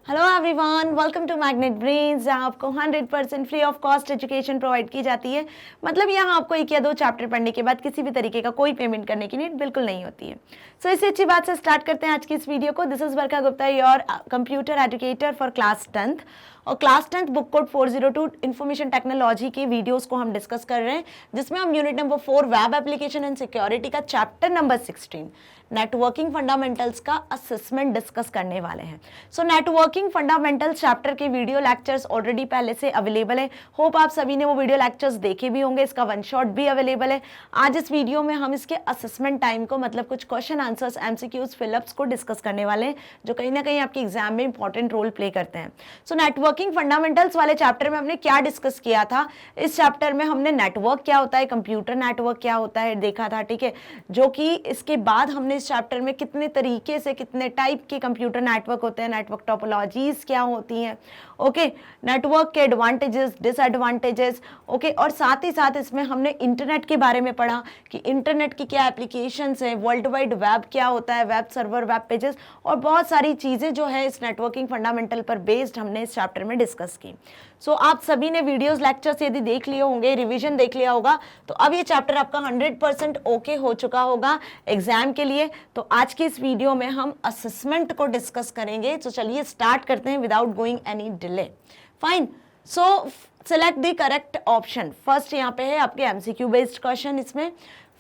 Hello everyone, welcome to Magnet Brains, जहाँ आपको 100% free of cost education provide की जाती है। मतलब यहाँ आपको एक या दो चैप्टर पढ़ने के बाद किसी भी तरीके का कोई पेमेंट करने की नीड बिल्कुल नहीं होती है। सो इससे अच्छी बात से स्टार्ट करते हैं आज की इस वीडियो को। This is Varsha Gupta, your computer educator for class 10th। और class 10th book code 402 information technology के वीडियोस को हम डिस्कस कर रहे हैं, जिसमें हम unit number 4 web application and security का चैप्टर नंबर 16 नेटवर्किंग फंडामेंटल्स का असेसमेंट डिस्कस करने वाले हैं। सो नेटवर्किंग फंडामेंटल्स चैप्टर के वीडियो लेक्चर्स ऑलरेडी पहले से अवेलेबल है। होप आप सभी ने वो वीडियो लेक्चर्स देखे भी होंगे। इसका वन शॉट भी अवेलेबल है। आज इस वीडियो में हम इसके असेसमेंट टाइम को, मतलब कुछ क्वेश्चन आंसर्स, एमसीक्यूज, फिलअप्स को डिस्कस करने वाले हैं, जो कहीं ना कहीं आपके एग्जाम में इंपॉर्टेंट रोल प्ले करते हैं। सो नेटवर्किंग फंडामेंटल्स वाले चैप्टर में हमने क्या डिस्कस किया था? इस चैप्टर में हमने नेटवर्क क्या होता है, कंप्यूटर नेटवर्क क्या होता है देखा था, ठीक है। जो कि इसके बाद हमने इस चैप्टर में कितने तरीके से, कितने टाइप के कंप्यूटर नेटवर्क होते हैं, नेटवर्क टोपोलॉजीज क्या होती हैं, ओके, नेटवर्क के एडवांटेजेस, डिसएडवांटेजेस, ओके। और साथ ही साथ इसमें हमने इंटरनेट के बारे में पढ़ा कि इंटरनेट की क्या एप्लीकेशंस हैं, वर्ल्ड वाइड वेब क्या होता है, वेब सर्वर, वेब पेजेस, और बहुत सारी चीज़ें जो है इस नेटवर्किंग फंडामेंटल पर बेस्ड हमने इस चैप्टर में डिस्कस की। सो आप सभी ने वीडियोस, लेक्चर्स यदि देख लिए होंगे, रिवीजन देख लिया होगा, तो अब ये चैप्टर आपका 100% ओके हो चुका होगा एग्जाम के लिए। तो आज की इस वीडियो में हम असेसमेंट को डिस्कस करेंगे। तो चलिए स्टार्ट करते हैं without going any delay. Fine, so select the correct option. First यहाँ पे है आपके एमसीक्यू बेस्ड क्वेश्चन। इसमें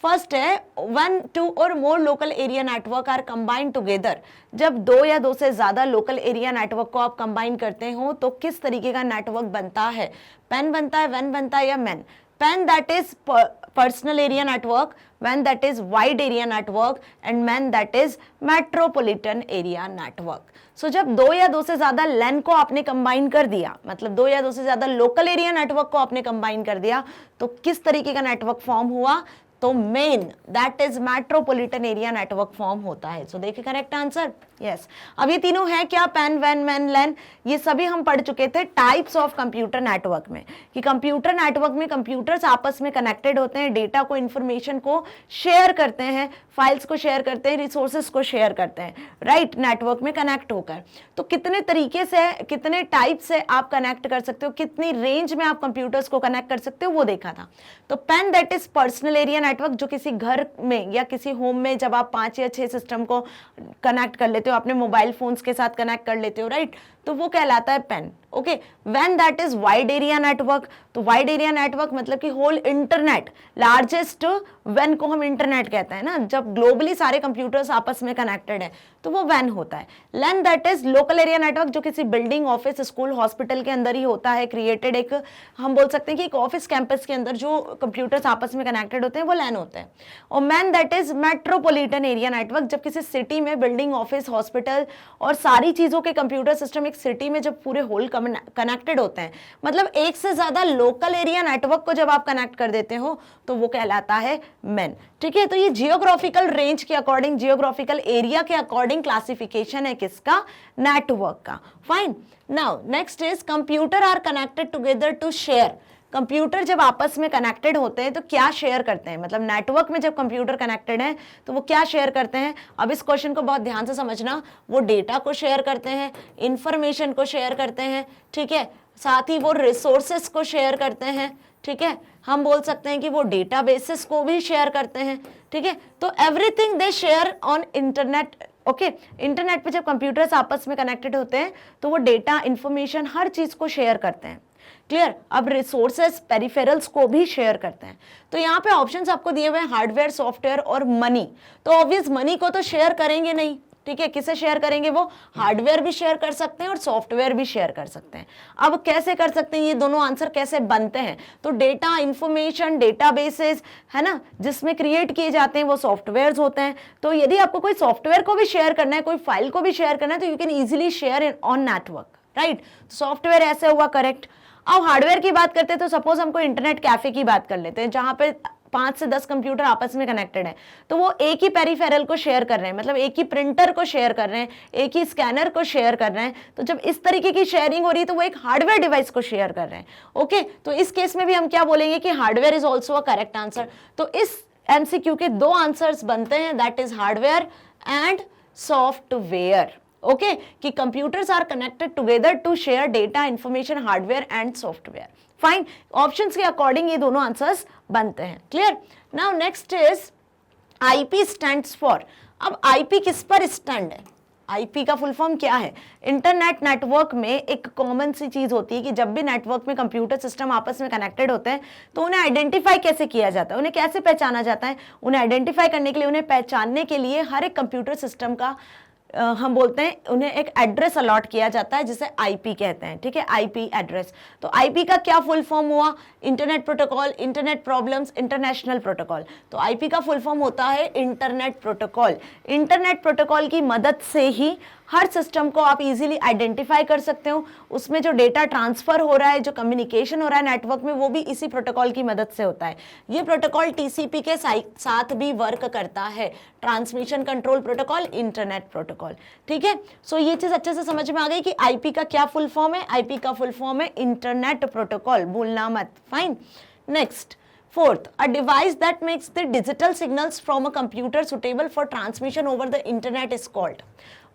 फर्स्ट है, 1, 2 और more local area network are combined together. जब दो या दो से ज्यादा लोकल एरिया नेटवर्क को आप कंबाइन करते हो तो किस तरीके का नेटवर्क बनता है? पेन बनता है, वेन बनता है, या MAN? PAN that is personal area network, when that is wide area network, and man that is metropolitan area network. So जब दो या दो से ज्यादा LAN को आपने कंबाइन कर दिया, मतलब दो या दो से ज्यादा लोकल एरिया नेटवर्क को आपने कंबाइन कर दिया, तो किस तरीके का नेटवर्क फॉर्म हुआ? तो main that is metropolitan area network form होता है। सो देखिए करेक्ट आंसर, यस। अब ये तीनों है क्या? पेन, वैन, मैन, लैन, ये सभी हम पढ़ चुके थे टाइप्स ऑफ कंप्यूटर नेटवर्क में, कि कंप्यूटर नेटवर्क में कंप्यूटर्स आपस में कनेक्टेड होते हैं, डेटा को, इंफॉर्मेशन को शेयर करते हैं, फाइल्स को शेयर करते हैं, रिसोर्सेज को शेयर करते हैं, राइट, नेटवर्क में कनेक्ट होकर। तो कितने तरीके से, कितने टाइप से आप कनेक्ट कर सकते हो, कितनी रेंज में आप कंप्यूटर्स को कनेक्ट कर सकते हो, वो देखा था। तो PAN that is personal area network, जो किसी घर में या किसी होम में जब आप 5 या 6 सिस्टम को कनेक्ट कर लेते हो, अपने मोबाइल फोन्स के साथ कनेक्ट कर लेते हो, राइट, तो वो कहलाता है PAN, okay. When that is wide area network, तो वाइड एरिया नेटवर्क मतलब कि होल इंटरनेट, लार्जेस्ट व्हेन को हम इंटरनेट कहते हैं ना, जब ग्लोबली सारे कंप्यूटर्स आपस में कनेक्टेड है, तो वो व्हेन होता है। LAN that is local area network, जो किसी बिल्डिंग, ऑफिस, स्कूल, हॉस्पिटल के अंदर ही होता है, क्रिएटेड, एक हम बोल सकते हैं कि एक ऑफिस कैंपस के अंदर जो कंप्यूटर्स आपस में कनेक्टेड होते हैं वो लैन होते हैं। और man that is metropolitan area network, जब किसी सिटी में बिल्डिंग, ऑफिस, हॉस्पिटल और सारी चीजों के कंप्यूटर सिस्टम एक सिटी में जब पूरे होल कनेक्टेड होते हैं, मतलब एक से ज्यादा लोकल एरिया नेटवर्क को जब आप कनेक्ट कर देते हो, तो वो कहलाता है मैन, ठीक है। तो ये जियोग्राफिकल रेंज के अकॉर्डिंग, जियोग्राफिकल एरिया के अकॉर्डिंग क्लासिफिकेशन है किसका? नेटवर्क का। Fine, now next is computer are connected together to share. Computer जब आपस में कनेक्टेड होते हैं तो क्या शेयर करते हैं? मतलब नेटवर्क में जब कंप्यूटर कनेक्टेड है तो वो क्या शेयर करते हैं? अब इस क्वेश्चन को बहुत ध्यान से समझना। वो डेटा को शेयर करते हैं, इंफॉर्मेशन को शेयर करते हैं, ठीक है, साथ ही वो रिसोर्सेस को शेयर करते हैं, ठीक है। हम बोल सकते हैं कि वो डेटाबेसेस को भी शेयर करते हैं, ठीक है। तो everything they share on internet, okay. Internet पे जब कंप्यूटर्स आपस में कनेक्टेड होते हैं तो वो डेटा, इंफॉर्मेशन, हर चीज को शेयर करते हैं, क्लियर। अब रिसोर्सेस, पेरिफेरल्स को भी शेयर करते हैं। तो यहाँ पे ऑप्शंस आपको दिए हुए हैं, हार्डवेयर, सॉफ्टवेयर और मनी। तो ऑब्वियस मनी को तो शेयर करेंगे नहीं, ठीक है। किसे शेयर करेंगे? वो हार्डवेयर भी शेयर कर सकते हैं और सॉफ्टवेयर भी शेयर कर सकते हैं। अब कैसे कर सकते हैं? ये दोनों आंसर कैसे बनते हैं? तो डेटा, इंफॉर्मेशन, डेटाबेसेस है ना, जिसमें क्रिएट किए जाते हैं, वो सॉफ्टवेयर होते हैं। तो यदि आपको कोई सॉफ्टवेयर को भी शेयर करना है, कोई फाइल को भी शेयर करना है, तो you can easily share on network, right. Software ऐसे हुआ करेक्ट। अब हार्डवेयर की बात करते हैं तो सपोज हमको इंटरनेट कैफे की बात कर लेते हैं, जहां पे 5 से 10 कंप्यूटर आपस में कनेक्टेड है, तो वो एक ही पेरिफेरल को शेयर कर रहे हैं, मतलब एक ही प्रिंटर को शेयर कर रहे हैं, एक ही स्कैनर को शेयर कर रहे हैं। तो जब इस तरीके की शेयरिंग हो रही है तो वो एक हार्डवेयर डिवाइस को शेयर कर रहे हैं, ओके। तो इस केस में भी हम क्या बोलेंगे कि hardware is also a correct answer. तो इस एमसीक्यू के दो आंसर्स बनते हैं, that is hardware and software, okay कि computers are connected together to share data, information, hardware and software. Fine, options के अकॉर्डिंग ये दोनों आंसर्स बनते हैं। Clear? Now next is IP stands for. अब आईपी किस पर स्टैंड है? आईपी का फुल फॉर्म क्या है? इंटरनेट नेटवर्क में एक कॉमन सी चीज होती है कि जब भी नेटवर्क में कंप्यूटर सिस्टम आपस में कनेक्टेड होते हैं तो उन्हें आइडेंटिफाई कैसे किया जाता है, उन्हें कैसे पहचाना जाता है? उन्हें आइडेंटिफाई करने के लिए, उन्हें पहचानने के लिए हर एक कंप्यूटर सिस्टम का हम बोलते हैं उन्हें एक एड्रेस अलॉट किया जाता है जिसे आईपी कहते हैं। ठीक है, आईपी एड्रेस। तो आईपी का क्या फुल फॉर्म हुआ? Internet protocol, internet problems, international protocol. तो आईपी का फुल फॉर्म होता है इंटरनेट प्रोटोकॉल। इंटरनेट प्रोटोकॉल की मदद से ही हर सिस्टम को आप इजीली आइडेंटिफाई कर सकते हो, उसमें जो डेटा ट्रांसफर हो रहा है, जो कम्युनिकेशन हो रहा है नेटवर्क में, वो भी इसी प्रोटोकॉल की मदद से होता है। ये प्रोटोकॉल टीसीपी के साथ भी वर्क करता है, transmission control protocol, internet protocol. ठीक है, सो ये चीज अच्छे से समझ में आ गई कि आईपी का क्या फुल फॉर्म है। आईपी का फुल फॉर्म है इंटरनेट प्रोटोकॉल, भूलना मत। Fine, next Fourth, a device that makes the digital signals from a computer suitable for transmission over the internet is called।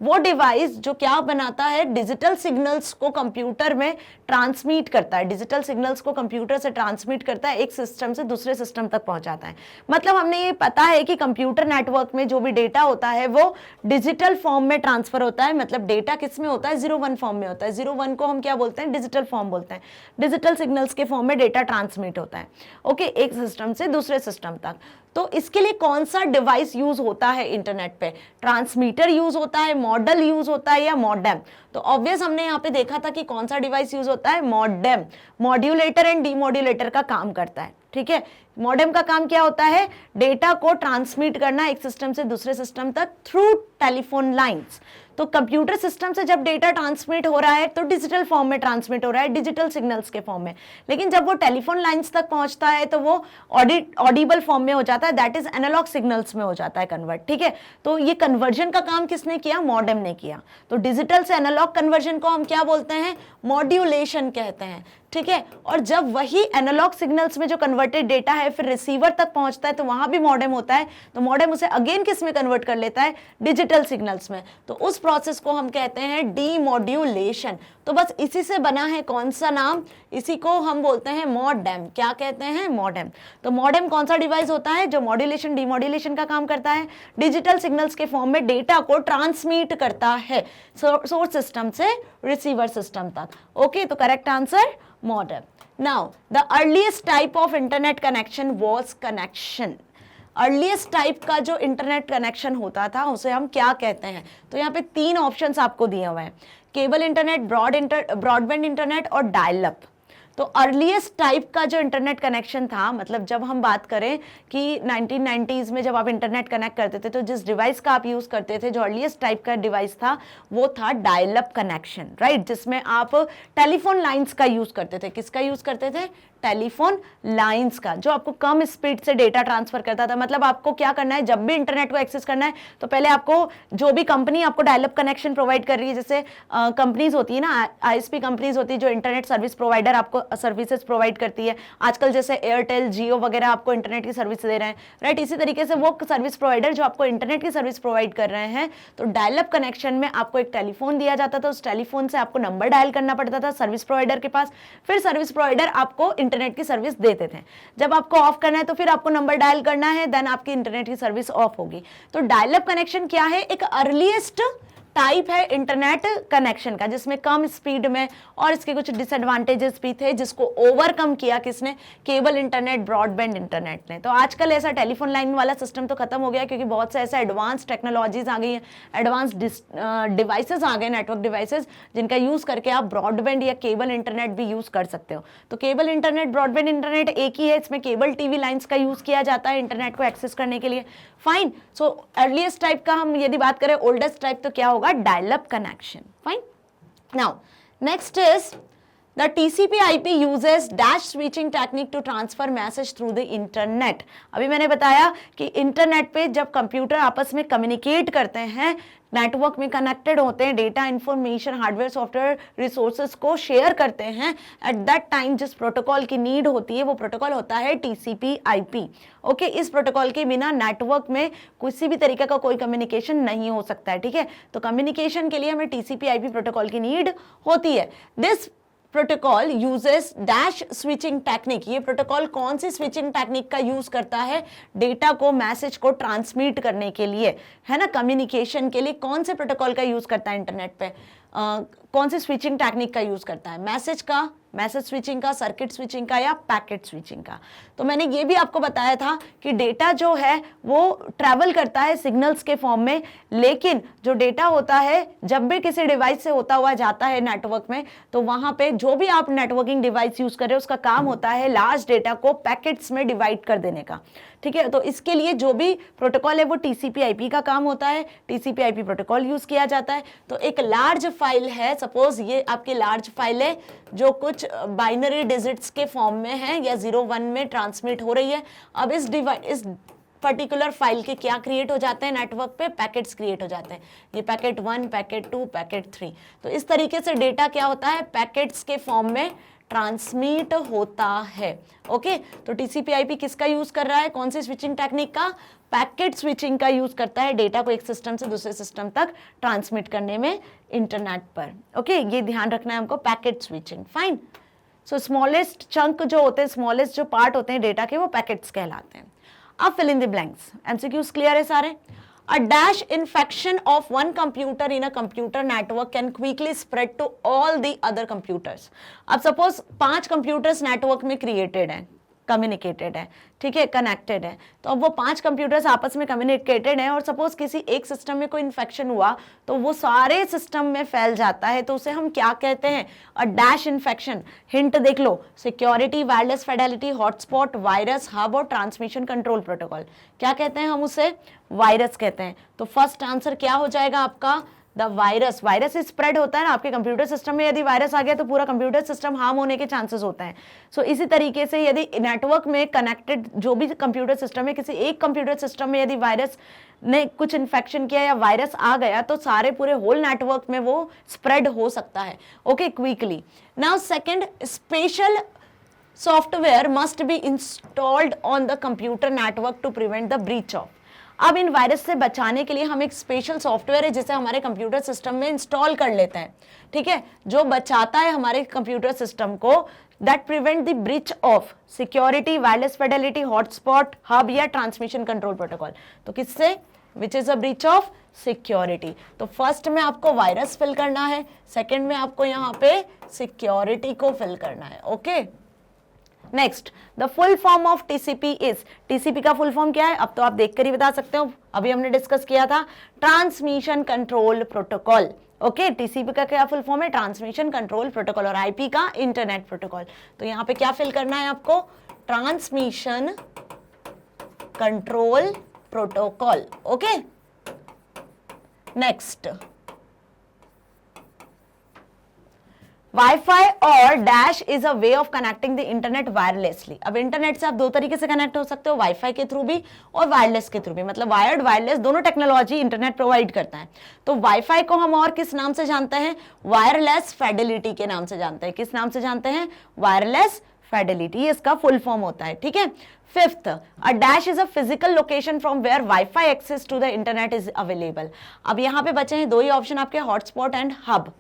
वो डिवाइस जो क्या बनाता है? डिजिटल सिग्नल्स को कंप्यूटर में ट्रांसमिट करता है, डिजिटल सिग्नल्स को कंप्यूटर से ट्रांसमिट करता है, एक सिस्टम से दूसरे सिस्टम तक पहुंचाता है। मतलब हमने ये पता है कि कंप्यूटर नेटवर्क में जो भी डेटा होता है वो डिजिटल फॉर्म में ट्रांसफर होता है। मतलब डेटा किस में होता है? 01 फॉर्म में होता है। 01 को हम क्या बोलते हैं? डिजिटल फॉर्म बोलते हैं। डिजिटल सिग्नल्स के फॉर्म में डेटा ट्रांसमिट होता है, ओके, एक सिस्टम से दूसरे सिस्टम तक। तो इसके लिए कौन सा डिवाइस यूज होता है इंटरनेट पे? ट्रांसमीटर यूज होता है, मॉडल यूज होता है, या मॉडेम? तो ऑब्वियस हमने यहाँ पे देखा था कि कौन सा डिवाइस यूज होता है? मॉडेम। मॉड्यूलेटर एंड डीमॉड्यूलेटर का काम करता है। ठीक है, मॉडेम का काम क्या होता है? डेटा को ट्रांसमिट करना एक सिस्टम से दूसरे सिस्टम तक थ्रू टेलीफोन लाइंस। तो कंप्यूटर सिस्टम से जब डेटा ट्रांसमिट हो रहा है तो डिजिटल फॉर्म में ट्रांसमिट हो रहा है, डिजिटल सिग्नल्स के फॉर्म में। लेकिन जब वो टेलीफोन लाइंस तक पहुंचता है तो वो ऑडिबल फॉर्म में हो जाता है, दैट इज एनालॉग सिग्नल्स में हो जाता है कन्वर्ट। ठीक है, तो ये कन्वर्जन का काम किसने किया? मॉडेम ने किया। तो डिजिटल से एनालॉग कन्वर्जन को हम क्या बोलते हैं? मॉड्यूलेशन कहते हैं। ठीक है, और जब वही एनालॉग सिग्नल्स में जो कन्वर्टेड डेटा है फिर रिसीवर तक पहुंचता है तो वहां भी मॉडेम होता है। तो मॉडेम उसे अगेन किस में कन्वर्ट कर लेता है? डिजिटल सिग्नल्स में। तो उस प्रोसेस को हम कहते हैं डीमॉड्यूलेशन। तो बस इसी से बना है कौन सा नाम? इसी को हम बोलते हैं मॉडेम। क्या कहते हैं? मॉडेम। तो मॉडेम कौन सा डिवाइस होता है जो मॉड्यूलेशन डीमॉड्यूलेशन का काम करता है? डिजिटल सिग्नल्स के फॉर्म में डेटा को ट्रांसमिट करता है सोर्स सिस्टम से रिसीवर सिस्टम तक। ओके, तो correct answer modem. Now, the earliest type of internet connection was connection. Earliest type का जो इंटरनेट कनेक्शन होता था उसे हम क्या कहते हैं? तो यहाँ पे 3 ऑप्शंस आपको दिए हुए हैं, केबल इंटरनेट, ब्रॉडबैंड इंटरनेट और डायल अप। तो अर्लीस्ट टाइप का जो इंटरनेट कनेक्शन था, मतलब जब हम बात करें कि 1990s में जब आप इंटरनेट कनेक्ट करते थे तो जिस डिवाइस का आप यूज करते थे, जो अर्लीस्ट टाइप का डिवाइस था वो था डायल अप कनेक्शन, राइट, जिसमें आप टेलीफोन लाइंस का यूज करते थे। किसका यूज करते थे? टेलीफोन लाइंस का, जो आपको कम स्पीड से डेटा ट्रांसफर करता था। मतलब आपको क्या करना है, जब भी इंटरनेट को एक्सेस करना है तो पहले आपको जो भी कंपनी आपको डायल अप कनेक्शन प्रोवाइड कर रही है, जैसे कंपनीज होती है ना, आईएसपी कंपनीज होती है जो इंटरनेट सर्विस प्रोवाइडर आपको सर्विसेज प्रोवाइड करती है। आजकल जैसे एयरटेल, जियो वगैरह आपको इंटरनेट की सर्विस दे रहे हैं, राइट। इसी तरीके से वो सर्विस प्रोवाइडर जो आपको इंटरनेट की सर्विस प्रोवाइड कर रहे हैं, तो डायल अप कनेक्शन में आपको एक टेलीफोन दिया जाता था, उस टेलीफोन से आपको नंबर डायल करना पड़ता था सर्विस प्रोवाइडर के पास, फिर सर्विस प्रोवाइडर आपको इंटरनेट की सर्विस देते थे। जब आपको ऑफ करना है तो फिर आपको नंबर डायल करना है, देन आपकी इंटरनेट की सर्विस ऑफ होगी। तो डायल अप कनेक्शन क्या है? एक अर्लीस्ट टाइप है इंटरनेट कनेक्शन का, जिसमें कम स्पीड में और इसके कुछ डिसएडवांटेजेस भी थे, जिसको ओवरकम किया किसने? केबल इंटरनेट, ब्रॉडबैंड इंटरनेट ने। तो आजकल ऐसा टेलीफोन लाइन वाला सिस्टम तो खत्म हो गया, क्योंकि बहुत से ऐसे एडवांस टेक्नोलॉजीज आ गई हैं, एडवांस डिवाइसेस आ गए, नेटवर्क डिवाइसेस, जिनका यूज करके आप ब्रॉडबैंड या केबल इंटरनेट भी यूज कर सकते हो। तो केबल इंटरनेट, ब्रॉडबैंड इंटरनेट एक ही है, इसमें केबल टीवी लाइंस का यूज किया जाता है इंटरनेट को एक्सेस करने के लिए। फाइन, सो अर्लीस्ट टाइप का हम यदि बात करें, ओल्डेस्ट टाइप तो क्या होगा? Dial up connection. Fine, now next is The TCP/IP uses dash switching technique to transfer message through the internet. अभी मैंने बताया कि इंटरनेट पे जब कंप्यूटर आपस में कम्युनिकेट करते हैं, नेटवर्क में कनेक्टेड होते हैं, data, information, hardware, software, resources को शेयर करते हैं, एट दैट टाइम जिस प्रोटोकॉल की नीड होती है वो प्रोटोकॉल होता है TCP/IP. ओके, इस प्रोटोकॉल के बिना नेटवर्क में किसी भी तरीके का कोई कम्युनिकेशन नहीं हो सकता है. ठीक है, तो कम्युनिकेशन के लिए हमें TCP/IP प्रोटोकॉल की नीड होती है. This protocol uses dash switching technique. ये प्रोटोकॉल कौन सी स्विचिंग टेक्निक का यूज करता है? डेटा को, मैसेज को ट्रांसमिट करने के लिए, है ना, कम्युनिकेशन के लिए कौन से प्रोटोकॉल का यूज करता है इंटरनेट पे? कौन सी स्विचिंग टेक्निक का यूज करता है? मैसेज का, मैसेज स्विचिंग का, सर्किट स्विचिंग का, या पैकेट स्विचिंग का? तो मैंने ये भी आपको बताया था कि डेटा जो है वो ट्रैवल करता है सिग्नल्स के फॉर्म में, लेकिन जो डेटा होता है जब भी किसी डिवाइस से होता हुआ जाता है नेटवर्क में, तो वहां पे जो भी आप नेटवर्किंग डिवाइस यूज कर रहे हो उसका काम होता है लार्ज डेटा को पैकेट्स में डिवाइड कर देने का. ठीक है, तो इसके लिए जो भी प्रोटोकॉल है वो TCP/IP का काम होता है. TCP/IP प्रोटोकॉल यूज किया जाता है. तो एक लार्ज फाइल है, सपोज ये आपकी लार्ज फाइल है जो कुछ बाइनरी डिजिट्स के फॉर्म में है या 0-1 में ट्रांसमिट हो रही है. अब इस पर्टिकुलर फाइल के क्या क्रिएट हो जाते हैं नेटवर्क पे? पैकेट्स क्रिएट हो जाते हैं. ये पैकेट 1, पैकेट 2, पैकेट 3. तो इस तरीके से डेटा क्या होता है? पैकेट्स के फॉर्म में ट्रांसमिट होता है. ओके, तो TCP/IP किसका यूज कर रहा है? कौन सी स्विचिंग टेक्निक का? पैकेट स्विचिंग का यूज करता है डेटा को एक सिस्टम से दूसरे सिस्टम तक ट्रांसमिट करने में इंटरनेट पर. ओके, ये ध्यान रखना है हमको, पैकेट स्विचिंग. फाइन. सो स्मॉलेस्ट चंक जो होते हैं, स्मॉलेस्ट जो पार्ट होते हैं डेटा के, वो पैकेट्स कहलाते हैं. अब fill in the blanks. MCQs clear है सारे? A dash infection of one computer in a computer network can quickly spread to all the other computers. अब सपोज 5 कंप्यूटर्स नेटवर्क में क्रिएटेड हैं, कम्युनिकेटेड है, ठीक है, कनेक्टेड है. तो अब वो 5 कंप्यूटर्स आपस में कम्युनिकेटेड हैं और सपोज किसी एक सिस्टम में कोई इन्फेक्शन हुआ तो वो सारे सिस्टम में फैल जाता है, तो उसे हम क्या कहते हैं? A dash infection. हिंट देख लो, security, wireless fidelity, hotspot, virus, hub और ट्रांसमिशन कंट्रोल प्रोटोकॉल. क्या कहते हैं हम उसे? वायरस कहते हैं. तो फर्स्ट आंसर क्या हो जाएगा आपका? The virus. वायरस स्प्रेड होता है ना आपके कंप्यूटर सिस्टम में, यदि वायरस आ गया तो पूरा कंप्यूटर सिस्टम हार्म होने के चांसेस होते हैं. सो इसी तरीके से यदि नेटवर्क में कनेक्टेड जो भी कंप्यूटर सिस्टम है, किसी एक कंप्यूटर सिस्टम में यदि वायरस ने कुछ इन्फेक्शन किया या वायरस आ गया तो सारे पूरे होल नेटवर्क में वो स्प्रेड हो सकता है. Okay, quickly. Now second, special software must be installed on the computer network to prevent the breach of. अब इन वायरस से बचाने के लिए हम एक स्पेशल सॉफ्टवेयर है जिसे हमारे कंप्यूटर सिस्टम में इंस्टॉल कर लेते हैं. ठीक है, जो बचाता है हमारे कंप्यूटर सिस्टम को, that prevent the breach of security, wireless fidelity, hotspot, hub या ट्रांसमिशन कंट्रोल प्रोटोकॉल. तो किससे? Which is a breach of security. तो फर्स्ट में आपको वायरस फिल करना है, सेकेंड में आपको यहाँ पे सिक्योरिटी को फिल करना है. Okay, next, the full form of TCP is. TCP का फुल फॉर्म क्या है? अब तो आप देखकर ही बता सकते हो, अभी हमने डिस्कस किया था, transmission control protocol. Okay, TCP का क्या फुल फॉर्म है? Transmission control protocol. और IP का इंटरनेट प्रोटोकॉल. तो यहाँ पे क्या फिल करना है आपको? Transmission control protocol. Okay, next, wifi और dash is a way of connecting the internet wirelessly. अब इंटरनेट से आप दो तरीके से कनेक्ट हो सकते हो, वाईफाई के थ्रू भी और वायरलेस के थ्रू भी. मतलब वायर्ड, वायरलेस दोनों टेक्नोलॉजी इंटरनेट प्रोवाइड करता है. तो वाईफाई को हम और किस नाम से जानते हैं? वायरलेस फिडेलिटी के नाम से जानते हैं. किस नाम से जानते हैं? वायरलेस फिडेलिटी, इसका फुल फॉर्म होता है. ठीक है. Fifth, a dash is a physical location from where wifi access to the internet is available. अब यहाँ पे बचे हैं दो ही ऑप्शन आपके, हॉटस्पॉट एंड हब.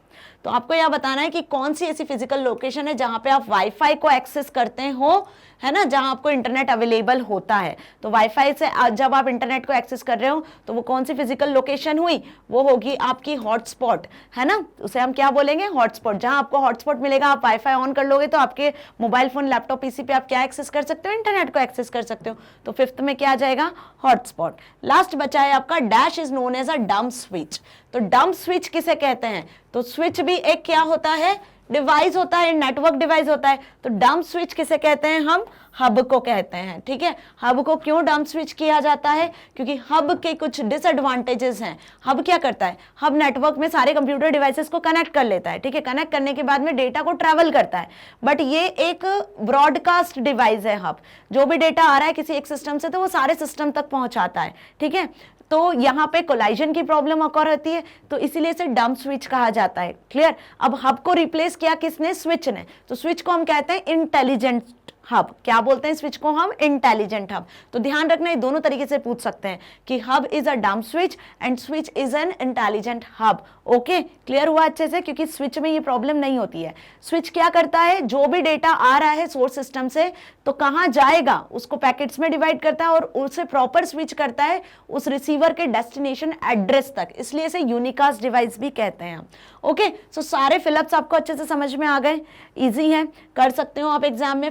तो आपको यह बताना है कि कौन सी ऐसी फिजिकल लोकेशन है जहां पे आप वाईफाई को एक्सेस करते हो, है ना, जहां आपको इंटरनेट अवेलेबल होता है. तो वाईफाई से जब आप इंटरनेट को एक्सेस कर रहे हो तो वो कौन सी फिजिकल लोकेशन हुई? वो होगी आपकी हॉटस्पॉट, है ना. उसे हम क्या बोलेंगे? हॉटस्पॉट. जहां आपको हॉटस्पॉट मिलेगा, आप वाईफाई ऑन कर लोगे तो आपके मोबाइल फोन, लैपटॉप, पीसी पे आप क्या एक्सेस कर सकते हो? इंटरनेट को एक्सेस कर सकते हो. तो फिफ्थ में क्या आ जाएगा? हॉटस्पॉट. लास्ट बचा है आपका dash is known as a dumb switch. तो डंप स्विच किसे कहते हैं? तो स्विच भी एक क्या होता है? डिवाइस होता है, नेटवर्क डिवाइस होता है। तो डंप स्विच किसे कहते हैं हम? हब को कहते हैं, ठीक है। हब को क्यों डंप स्विच किया जाता है? क्योंकि हब के कुछ डिसएडवांटेजेस हैं। हब क्या करता है? हब नेटवर्क में सारे कंप्यूटर डिवाइसेस को कनेक्ट कर लेता है, ठीक है। कनेक्ट करने के बाद में डेटा को ट्रेवल करता है, बट ये एक ब्रॉडकास्ट डिवाइस है हब। जो भी डेटा आ रहा है किसी एक सिस्टम से तो वो सारे सिस्टम तक पहुंचाता है, ठीक है। तो यहाँ पे कोलाइजन की प्रॉब्लम अकर होती है, तो इसीलिए इसे डंप स्विच कहा जाता है। क्लियर? अब हब को रिप्लेस किया किसने? स्विच ने। तो स्विच को हम कहते हैं इंटेलिजेंट हब। क्या बोलते हैं स्विच को हम? Intelligent hub. तो ध्यान रखना, ये दोनों तरीके से पूछ सकते हैं कि hub is a dumb switch and switch is an intelligent hub. Okay, clear हुआ अच्छे से? क्योंकि स्विच में ये प्रॉब्लम नहीं होती है। स्विच क्या करता है? जो भी डेटा आ रहा है सोर्स सिस्टम से तो कहां जाएगा उसको पैकेट्स में डिवाइड करता है और उसे प्रॉपर स्विच करता है उस रिसीवर के डेस्टिनेशन एड्रेस तक। इसलिए इसे यूनिकास्ट डिवाइस भी कहते हैं। ओके, सो सारे फिलअप्स आपको अच्छे से समझ में आ गए? इजी है, कर सकते हो आप एग्जाम में।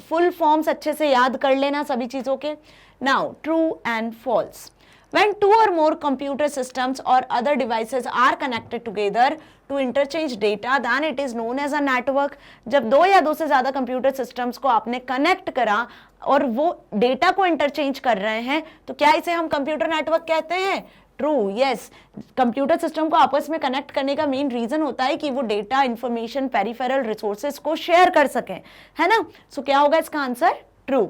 फुल फॉर्म्स अच्छे से याद कर लेना सभी चीजों के। Now true and false. When two or more computer systems or other devices are connected together to interchange data, then it is known as a network. जब दो या दो से ज्यादा कंप्यूटर सिस्टम्स को आपने कनेक्ट करा और वो डेटा को इंटरचेंज कर रहे हैं तो क्या इसे हम कंप्यूटर नेटवर्क कहते हैं? True, yes. कंप्यूटर सिस्टम को आपस में कनेक्ट करने का मेन रीजन होता है कि वो डेटा, इंफॉर्मेशन, पेरिफेरल रिसोर्सेज को शेयर कर सकें, है ना। सो क्या होगा इसका answer? True.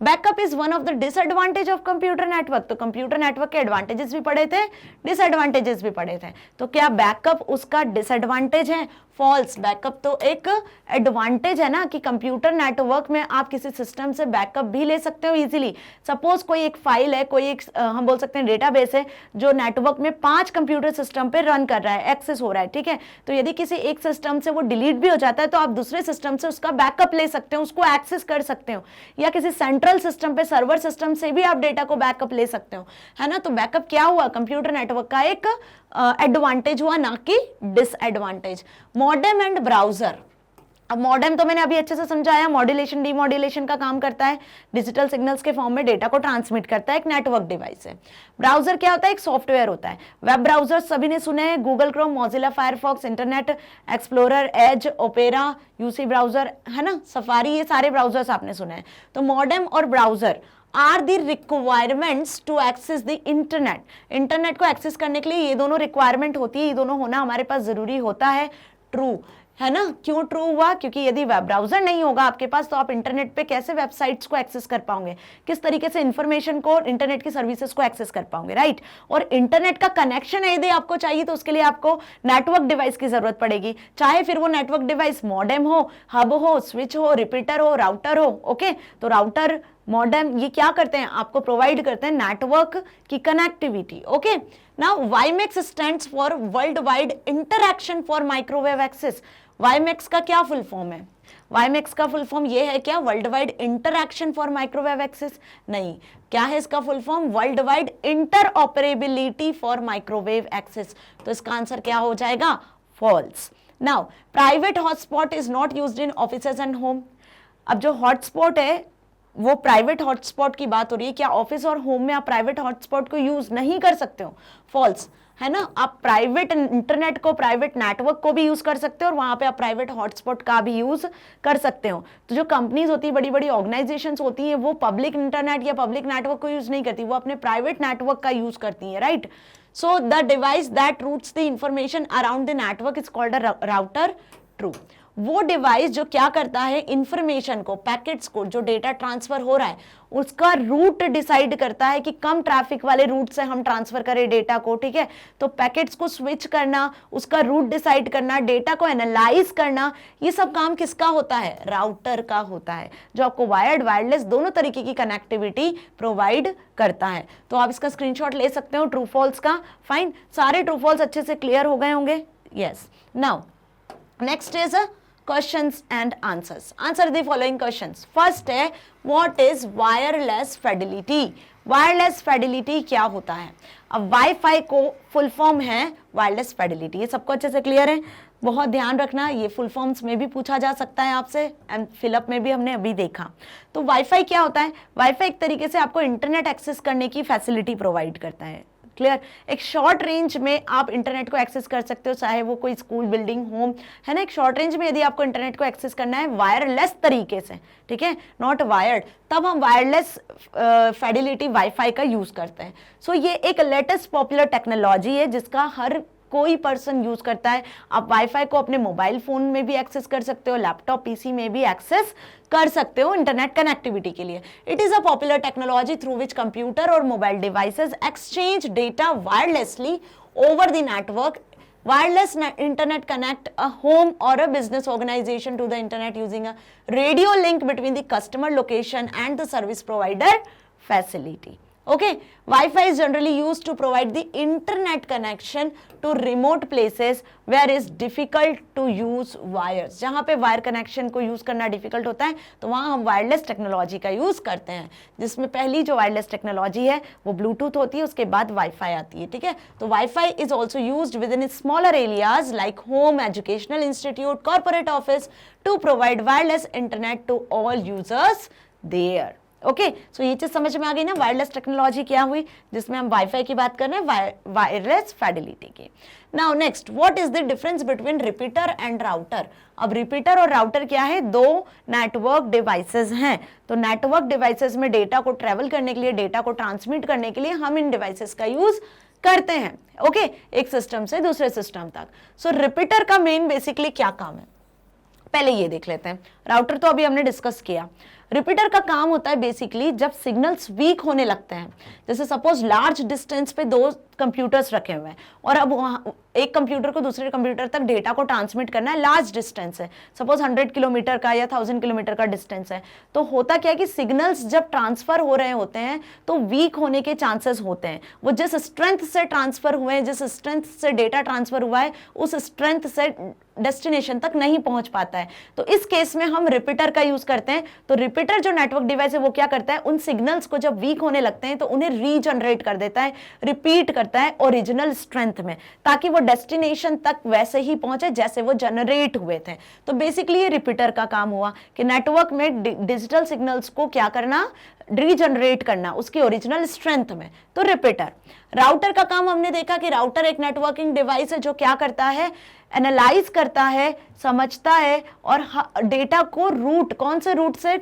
Backup is one of the disadvantage of computer network. तो कंप्यूटर नेटवर्क के एडवांटेजेस भी पढ़े थे, डिसएडवांटेजेस भी पढ़े थे। तो क्या बैकअप उसका डिसएडवांटेज है? फॉल्स। बैकअप तो एक एडवांटेज है ना, कि कंप्यूटर नेटवर्क में आप किसी सिस्टम से बैकअप भी ले सकते हो इजीली। सपोज कोई एक फाइल है, कोई एक हम बोल सकते हैं डेटाबेस है जो नेटवर्क में 5 कंप्यूटर सिस्टम पे रन कर रहा है, एक्सेस हो रहा है, ठीक है। तो यदि किसी एक सिस्टम से वो डिलीट भी हो जाता है तो आप दूसरे सिस्टम से उसका बैकअप ले सकते हो, उसको एक्सेस कर सकते हो, या किसी सेंट्रल सिस्टम पे, सर्वर सिस्टम से भी आप डेटा को बैकअप ले सकते हो, है ना। तो बैकअप क्या हुआ? कंप्यूटर नेटवर्क का एक एडवांटेज हुआ, ना कि डिसएडवांटेज। Modem and browser. अब मॉडेम तो मैंने अभी अच्छे से समझाया, मॉड्यूलेशन डीमॉड्यूलेशन का काम करता है, डिजिटल सिग्नल्स के फॉर्म में डेटा को ट्रांसमिट करता है, एक नेटवर्क डिवाइस है। ब्राउजर क्या होता है? एक सॉफ्टवेयर होता है। वेब ब्राउजर सभी ने सुने हैं, Google Chrome, Mozilla Firefox, Internet Explorer, Edge, Opera, UC Browser, है ना, सफारी, ये सारे ब्राउजर्स आपने सुने हैं। तो मॉडेम और browser are the requirements to access the internet. Internet को एक्सेस करने के लिए ये दोनों रिक्वायरमेंट होती है, ये दोनों होना हमारे पास जरूरी होता है। ट्रू, है ना। क्यों ट्रू हुआ? क्योंकि यदि वेब ब्राउजर नहीं होगा आपके पास तो आप इंटरनेट पे कैसे वेबसाइट्स को एक्सेस कर पाओगे, किस तरीके से इंफॉर्मेशन को, इंटरनेट की सर्विसेज को एक्सेस कर पाओगे, राइट। और इंटरनेट का कनेक्शन यदि आपको चाहिए तो उसके लिए आपको नेटवर्क डिवाइस की जरूरत पड़ेगी, चाहे फिर वो नेटवर्क डिवाइस मॉडेम हो, हब हो, स्विच हो, रिपीटर हो, राउटर हो। ओके, तो राउटर, मॉडेम ये क्या करते हैं? आपको प्रोवाइड करते हैं नेटवर्क की connectivity. Okay, now WiMAX stands for world wide interaction for microwave access. WiMAX का क्या फुल फॉर्म है? WiMAX का फुल फॉर्म ये है क्या? World wide interaction for microwave access? नहीं। क्या है इसका full form? World wide interoperability for microwave access. तो इसका आंसर क्या हो जाएगा? False. Now private hotspot is not used in offices and home. अब जो हॉटस्पॉट है वो प्राइवेट हॉटस्पॉट की बात हो रही है, क्या ऑफिस और होम में आप प्राइवेट हॉटस्पॉट को यूज नहीं कर सकते हो? फॉल्स, है ना। आप प्राइवेट इंटरनेट को, प्राइवेट नेटवर्क को भी यूज कर सकते हो और वहां पे आप प्राइवेट हॉटस्पॉट का भी यूज कर सकते हो। तो जो कंपनीज होती है, बड़ी बड़ी ऑर्गेनाइजेशंस होती हैं, वो पब्लिक इंटरनेट या पब्लिक नेटवर्क को यूज नहीं करती, वो अपने प्राइवेट नेटवर्क का यूज करती है, right. So the device that routes the information around the network is called a router. True. वो डिवाइस जो क्या करता है, इंफॉर्मेशन को, पैकेट्स को, जो डेटा ट्रांसफर हो रहा है उसका रूट डिसाइड करता है कि कम ट्रैफिक वाले रूट से हम ट्रांसफर करें डेटा को, ठीक है। तो पैकेट्स को स्विच करना, उसका रूट डिसाइड करना, डेटा को एनालाइज करना, ये सब काम किसका होता है? राउटर का होता है, जो आपको वायर्ड, वायरलेस दोनों तरीके की कनेक्टिविटी प्रोवाइड करता है। तो आप इसका स्क्रीनशॉट ले सकते हो ट्रू फॉल्स का। फाइन, सारे ट्रू फॉल्स अच्छे से क्लियर हो गए होंगे? Yes. Now next is questions and answers. Answer the following questions. First है, what is wireless fidelity? Wireless Fidelity क्या होता है? अब वाईफाई को फुल फॉर्म है वायरलेस फिडेलिटी, ये सबको अच्छे से क्लियर है? बहुत ध्यान रखना, ये फुल फॉर्म्स में भी पूछा जा सकता है आपसे एंड फिलअप में भी हमने अभी देखा। तो वाईफाई क्या होता है? वाईफाई एक तरीके से आपको इंटरनेट एक्सेस करने की फैसिलिटी प्रोवाइड करता है, क्लियर। एक शॉर्ट रेंज में आप इंटरनेट को एक्सेस कर सकते हो, चाहे वो कोई स्कूल, बिल्डिंग, होम, है ना। एक शॉर्ट रेंज में यदि आपको इंटरनेट को एक्सेस करना है वायरलेस तरीके से, ठीक है, नॉट वायर्ड, तब हम वायरलेस फिडेलिटी वाईफाई का यूज करते हैं। सो ये एक लेटेस्ट पॉपुलर टेक्नोलॉजी है जिसका हर कोई पर्सन यूज करता है। आप वाईफाई को अपने मोबाइल फोन में भी एक्सेस कर सकते हो, लैपटॉप, पीसी में भी एक्सेस कर सकते हो इंटरनेट कनेक्टिविटी के लिए। It is a popular technology through which computer और mobile devices exchange data wirelessly over the network. Wireless internet connect a home or a business organization to the internet using a radio link between the customer location and the service provider facility. Okay, Wi-Fi is generally used to provide the internet connection to remote places where is difficult to use wires. जहाँ पे wire connection को use करना difficult होता है तो वहाँ हम wireless technology का यूज करते हैं, जिसमें पहली जो वायरलेस टेक्नोलॉजी है वो ब्लूटूथ होती है, उसके बाद वाईफाई आती है, ठीक है। तो wifi is also used with in smaller areas like home, educational institute, corporate office to provide wireless internet to all users there. Okay, so ये चीज समझ में आ गई ना, वायरलेस टेक्नोलॉजी क्या हुई, जिसमें हम वाईफाई की बात कर रहे हैं, वायरलेस फिडेलिटी की। Now next, what is the difference between repeater and router. अब रिपीटर और राउटर क्या है, दो नेटवर्क डिवाइसेस हैं। तो नेटवर्क डिवाइसेस में डेटा को ट्रेवल करने के लिए, डेटा को ट्रांसमिट करने के लिए हम इन डिवाइसेस का यूज करते हैं, ओके, एक सिस्टम से दूसरे सिस्टम तक। सो रिपीटर का मेन बेसिकली क्या काम है, पहले ये देख लेते हैं। राउटर तो अभी हमने डिस्कस किया। रिपीटर का काम होता है बेसिकली जब सिग्नल्स वीक होने लगते हैं, जैसे सपोज लार्ज डिस्टेंस पे दो कंप्यूटर्स रखे हुए हैं और अब वहाँ एक कंप्यूटर को दूसरे कंप्यूटर तक डेटा को ट्रांसमिट करना है, लार्ज डिस्टेंस है, सपोज 100 किलोमीटर का या 1000 किलोमीटर का डिस्टेंस है। तो होता क्या है कि सिग्नल्स जब ट्रांसफर हो रहे होते हैं तो वीक होने के चांसेस होते हैं। वो जिस स्ट्रेंथ से ट्रांसफर हुए हैं, जिस स्ट्रेंथ से डेटा ट्रांसफर हुआ है, उस स्ट्रेंथ से डेस्टिनेशन तक नहीं पहुंच पाता है। तो इस केस में हम रिपीटर का यूज करते हैं। तो रिपीटर जो नेटवर्क डिवाइस है वो क्या करता है, उन सिग्नल्स को जब वीक होने लगते हैं तो उन्हें रीजनरेट कर देता है, रिपीट करता है ओरिजिनल स्ट्रेंथ में, ताकि वो डेस्टिनेशन तक वैसे ही पहुंचे जैसे वो जनरेट हुए थे। तो बेसिकली ये रिपीटर का काम हुआ कि नेटवर्क में डिजिटल सिग्नल्स को क्या करना, रीजनरेट करना उसकी ओरिजिनल स्ट्रेंथ में। तो रिपीटर। राउटर का काम हमने देखा कि राउटर एक नेटवर्किंग डिवाइस है जो क्या करता है, एनालाइज करता है, समझता है और डेटा को रूट, कौन से रूट से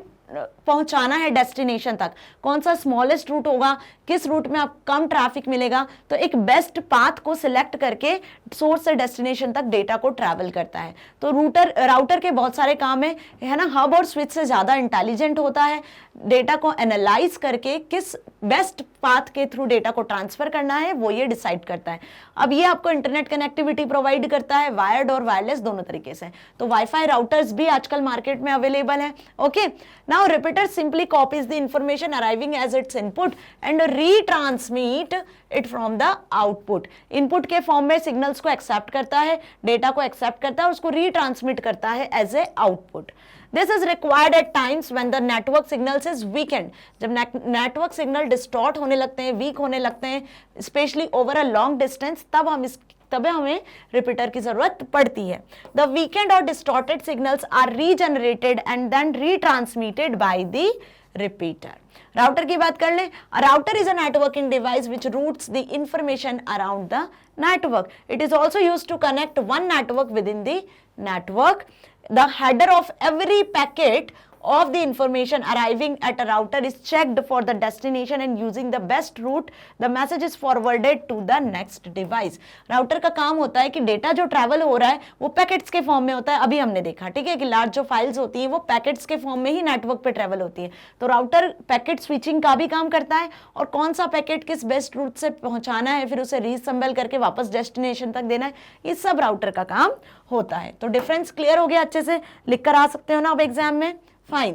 पहुंचाना है डेस्टिनेशन तक, कौन सा स्मॉलेस्ट रूट होगा, किस रूट में आप कम ट्रैफिक मिलेगा, तो एक बेस्ट पाथ को सिलेक्ट करके सोर्स से डेस्टिनेशन तक डेटा को ट्रैवल करता है। तो राउटर के बहुत सारे काम है ना, हब और स्विच से ज्यादा इंटेलिजेंट होता है, डेटा को एनालाइज करके किस बेस्ट पाथ के थ्रू डेटा को ट्रांसफर करना है वो ये डिसाइड करता है। अब ये आपको इंटरनेट कनेक्टिविटी प्रोवाइड करता है, वायर्ड और वायरलेस दोनों तरीके से। तो वाईफाई राउटर्स भी आजकल मार्केट में अवेलेबल है। Okay, now repeater simply copies the information arriving as its input and retransmit it from the output. Input के फॉर्म में सिग्नल्स को एक्सेप्ट करता है, डेटा को एक्सेप्ट करता है और उसको रीट्रांसमिट करता है as a output. This is required at times when the network signals is weakened. जब नेटवर्क सिग्नल डिस्टॉर्ट होने लगते हैं, वीक होने लगते हैं, specially over a long distance, तब हमें रिपीटर की जरूरत पड़ती है। The weakened or distorted signals are regenerated and then retransmitted by the repeater. Router की बात कर लें। Router is a networking device which routes the information around the network. It is also used to connect one network within the network. The header of every packet of the information arriving at a router is checked for the destination and using the best route the message is forwarded to the next device. Router का काम होता है कि data जो travel हो रहा है वो पैकेट्स के फॉर्म में होता है। अभी हमने देखा, ठीक है, कि लार्ज जो फाइल्स होती हैं वो पैकेट्स के फॉर्म में ही नेटवर्क पे ट्रैवल होती है। तो राउटर पैकेट स्विचिंग का भी काम करता है और कौन सा पैकेट किस बेस्ट रूट से पहुंचाना है, फिर उसे रीअसेंबल करके वापस डेस्टिनेशन तक देना है, ये सब राउटर का काम होता है। तो डिफरेंस क्लियर हो गया, अच्छे से लिख कर आ सकते हो ना अब एग्जाम में। Fine.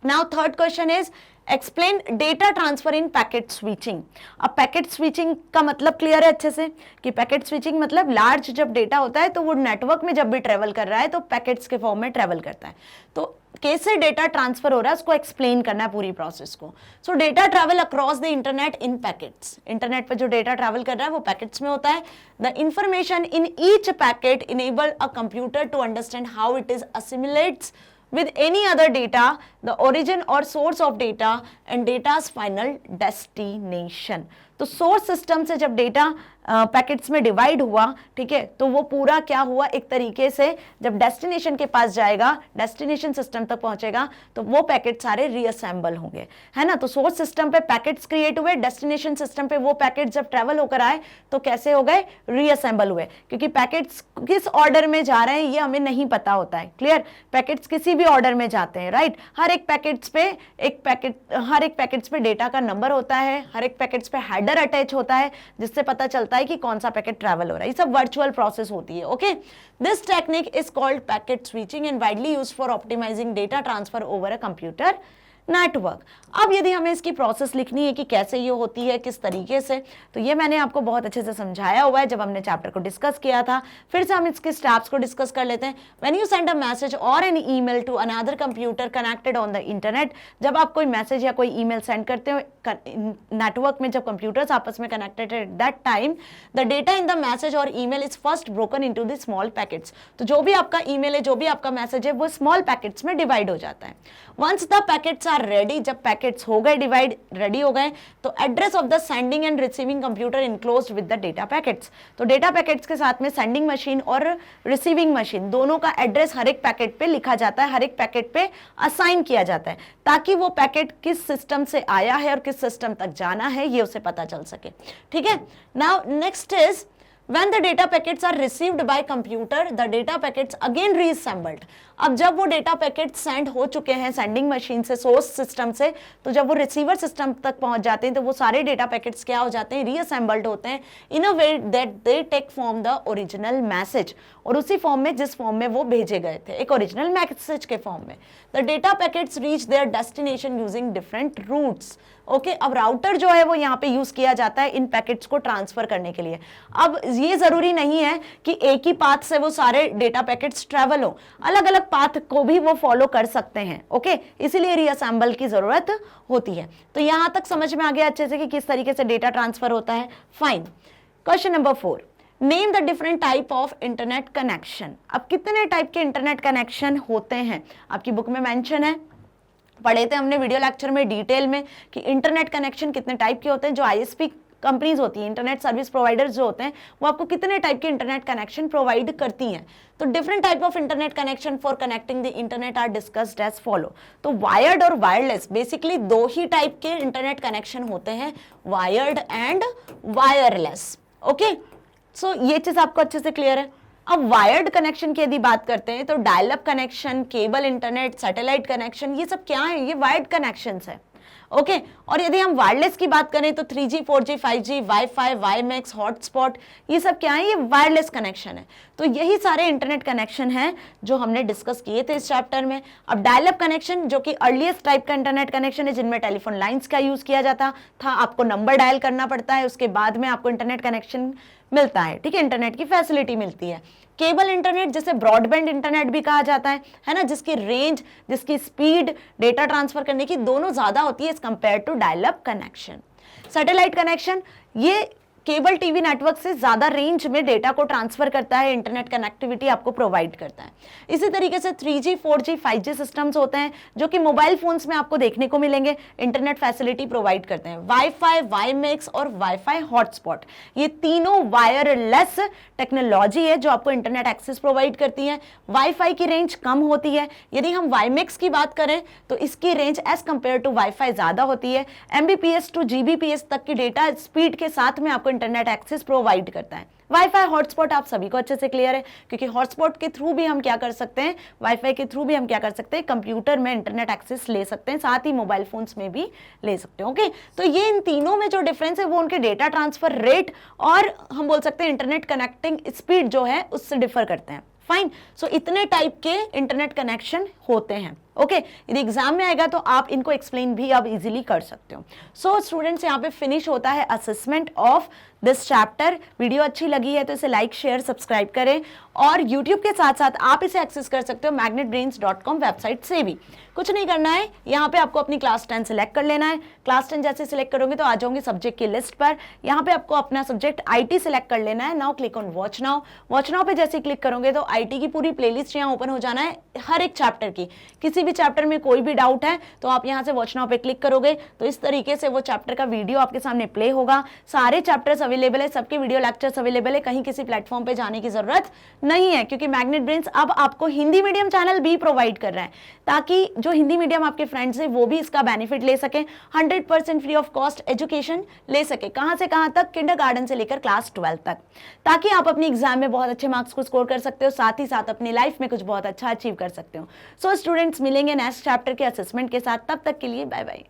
Now third question is explain data transfer in packet switching. अब पैकेट स्विचिंग का मतलब क्लियर है अच्छे से कि पैकेट स्विचिंग मतलब लार्ज जब डेटा होता है तो वो नेटवर्क में जब भी ट्रेवल कर रहा है तो पैकेट्स के फॉर्म में ट्रेवल करता है। तो कैसे डेटा ट्रांसफर हो रहा है उसको एक्सप्लेन करना है पूरी प्रोसेस को। सो data travel across the internet in packets. Internet पर जो डेटा ट्रैवल कर रहा है वो पैकेट्स में होता है। The information in each packet enable a computer to understand how it is assimilates with any other data, the origin or source of data and data's final destination. तो source system से जब data packets में divide हुआ, ठीक है, तो वो पूरा क्या हुआ, एक तरीके से जब डेस्टिनेशन के पास जाएगा, डेस्टिनेशन सिस्टम तक पहुंचेगा, तो वो पैकेट सारे रीअसेंबल होंगे, है ना। तो सोर्स सिस्टम पे पैकेट्स क्रिएट हुए, डेस्टिनेशन सिस्टम पे वो पैकेट जब ट्रेवल होकर आए तो कैसे हो गए, रीअसेंबल हुए, क्योंकि पैकेट्स किस ऑर्डर में जा रहे हैं ये हमें नहीं पता होता है, क्लियर। पैकेट्स किसी भी ऑर्डर में जाते हैं, राइट। हर एक पैकेट्स पे डेटा का नंबर होता है, हर एक पैकेट्स पे हेडर अटैच होता है, जिससे पता चलता है कि कौन सा पैकेट ट्रैवल हो रहा है। ये सब वर्चुअल प्रोसेस होती है, okay. This technique is called packet switching and widely used for optimising data transfer over a computer network. अब यदि हमें इसकी प्रोसेस लिखनी है कि कैसे ये होती है, किस तरीके से, तो ये मैंने आपको बहुत अच्छे से समझाया हुआ है जब हमने चैप्टर को डिस्कस किया था। फिर से हम इसके स्टेप्स को डिस्कस कर लेते हैं। When you send a message और an email to another computer connected on the internet, जब आप कोई मैसेज या कोई ईमेल सेंड करते हो नेटवर्क में, जब कंप्यूटर्स आपस में कनेक्टेड है, that time the data in the message और email is first broken into the small packets. तो जो भी आपका ईमेल है, जो भी आपका मैसेज है, वो स्मॉल पैकेट्स में डिवाइड हो जाता है। Once the packets are ready, जब पैकेट्स हो गए डिवाइड, रेडी हो गए, तो address of the sending and receiving computer enclosed with the data packets. तो डेटा पैकेट्स के साथ में सेंडिंग मशीन और रिसीविंग मशीन दोनों का एड्रेस हर एक पैकेट पे लिखा जाता है, हर एक पैकेट पे असाइन किया जाता है, ताकि वो पैकेट किस सिस्टम से आया है और किस सिस्टम तक जाना है ये उसे पता चल सके, ठीक है। Now next is when the data packets are received by computer, the data packets again reassembled। अब जब वो डेटा पैकेट सेंड हो चुके हैं सेंडिंग मशीन से, सोर्स सिस्टम से, तो जब वो रिसीवर सिस्टम तक पहुंच जाते हैं तो वो सारे डेटा पैकेट्स क्या हो जाते हैं, रीअसेंबल्ड होते हैं in a way that they take form the original message, और उसी फॉर्म में जिस फॉर्म में वो भेजे गए थे, एक ओरिजिनल मैसेज के फॉर्म में। The data packets reach their destination using different routes, okay. अब राउटर जो है वो यहाँ पे यूज किया जाता है इन पैकेट्स को ट्रांसफर करने के लिए। अब ये जरूरी नहीं है कि एक ही पाथ से वो सारे डेटा पैकेट्स ट्रेवल हो, अलग अलग पाथ को भी वो फॉलो कर सकते हैं, ओके। इसीलिए रीअसेंबल की जरूरत होती है। तो यहां तक समझ में आ गया अच्छे से कि किस तरीके से डेटा ट्रांसफर होता है। Fine. Question number 4, name the different type of internet connection. अब कितने टाइप के इंटरनेट कनेक्शन होते हैं, आपकी बुक में मेंशन है, पढ़े थे हमने वीडियो लेक्चर में डिटेल में कि इंटरनेट कनेक्शन कितने टाइप के होते हैं। जो आईएसपी कंपनीज होती हैं, इंटरनेट सर्विस प्रोवाइडर्स जो होते हैं, वो आपको कितने टाइप के इंटरनेट कनेक्शन प्रोवाइड करती हैं। तो different type of internet connection for connecting the internet are discussed as follow. तो वायर्ड और वायरलेस, बेसिकली दो ही टाइप के इंटरनेट कनेक्शन होते हैं, wired and wireless, okay. So ये चीज आपको अच्छे से क्लियर है। अब वायर्ड कनेक्शन की यदि बात करते हैं तो dial up connection, cable internet, satellite connection, ये सब क्या है, ये वायर्ड कनेक्शंस है, ओके। और यदि हम वायरलेस की बात करें तो 3G, 4G, 5G, wifi, WiMAX, hotspot, ये सब क्या है, ये वायरलेस कनेक्शन है। तो यही सारे इंटरनेट कनेक्शन हैं जो हमने डिस्कस किए थे इस चैप्टर में। अब डायल अप कनेक्शन जो कि अर्लीस्ट टाइप का इंटरनेट कनेक्शन है, जिनमें टेलीफोन लाइंस का यूज किया जाता था, आपको नंबर डायल करना पड़ता है, उसके बाद में आपको इंटरनेट कनेक्शन मिलता है, ठीक है, इंटरनेट की फैसिलिटी मिलती है। केबल इंटरनेट जिसे ब्रॉडबैंड इंटरनेट भी कहा जाता है ना, जिसकी रेंज, जिसकी स्पीड डेटा ट्रांसफर करने की दोनों ज्यादा होती है as compared to dial up connection. Satellite connection, ये केबल टीवी नेटवर्क से ज्यादा रेंज में डेटा को ट्रांसफर करता है, इंटरनेट कनेक्टिविटी आपको प्रोवाइड करता है। इसी तरीके से 3G, 4G, 5G सिस्टम्स होते हैं जो कि मोबाइल फोन्स में आपको देखने को मिलेंगे, इंटरनेट फैसिलिटी प्रोवाइड करते हैं। वाईफाई, वाईमैक्स और वाईफाई हॉटस्पॉट, ये तीनों वायरलेस टेक्नोलॉजी है जो आपको इंटरनेट एक्सेस प्रोवाइड करती है। वाईफाई की रेंज कम होती है। यदि हम वाईमैक्स की बात करें तो इसकी range as compared to wifi ज्यादा होती है। Mbps टू Gbps तक की डेटा स्पीड के साथ में आपको इंटरनेट एक्सेस प्रोवाइड करता है। वाईफाई हॉटस्पॉट आप सभी को अच्छे से क्लियर है, क्योंकि हॉटस्पॉट के थ्रू भी हम क्या कर सकते हैं, वाईफाई के थ्रू भी हम क्या कर सकते हैं, कंप्यूटर में इंटरनेट एक्सेस ले सकते हैं, साथ ही मोबाइल फोन्स में भी ले सकते हैं, ओके। तो ये इन तीनों में जो डिफरेंस है वो उनके डेटा ट्रांसफर रेट और हम बोल सकते हैं इंटरनेट कनेक्टिंग स्पीड जो है उससे डिफर करते हैं। फाइन। सो इतने टाइप के इंटरनेट कनेक्शन होते हैं, ओके। यदि एग्जाम में आएगा तो आप इनको एक्सप्लेन भी आप इजीली कर सकते हो। सो स्टूडेंट्स, यहाँ पे फिनिश होता है assessment of this chapter. Video अच्छी लगी है तो इसे लाइक, शेयर, सब्सक्राइब करें, और यूट्यूब के साथ साथ आप इसे एक्सेस कर सकते हो magnetbrains.com वेबसाइट से भी। कुछ नहीं करना है, यहाँ पे आपको अपनी क्लास 10 सिलेक्ट कर लेना है। क्लास 10 जैसे सिलेक्ट करोगे तो आ जाओगे सब्जेक्ट की लिस्ट पर। यहाँ पे आपको अपना सब्जेक्ट IT सिलेक्ट कर लेना है। Now click on watch now. Watch now पे जैसे क्लिक करोगे तो IT की पूरी प्लेलिस्ट यहाँ ओपन हो जाना है, हर एक चैप्टर की, किसी भी भी चैप्टर में कोई भी डाउट है तो आप यहाँ से वॉच नाउ पे क्लिक करोगे तो इस तरीके से वो चैप्टर का वीडियो आपके सामने प्ले होगा। सारे चैप्टर्स अवेलेबल है, सबके वीडियो लेक्चर्स अवेलेबल है, कहीं किसी प्लेटफॉर्म पे जाने की जरूरत नहीं है, क्योंकि मैग्नेट ब्रेन्स अब आपको हिंदी मीडियम चैनल भी प्रोवाइड कर रहा है ताकि जो हिंदी मीडियम आपके फ्रेंड्स है वो भी इसका बेनिफिट ले सके, 100% फ्री ऑफ कॉस्ट एजुकेशन ले सके। कहां से कहां तक? किंडरगार्टन से लेकर क्लास 12 तक, ताकि आप अपनी एग्जाम में बहुत अच्छे मार्क्स को स्कोर कर सकते हो, साथ ही साथ अपनी लाइफ में कुछ बहुत अच्छा अचीव कर सकते हो। सो स्टूडेंट्स, मिलेंगे नेक्स्ट चैप्टर के असेसमेंट के साथ, तब तक के लिए बाय बाय।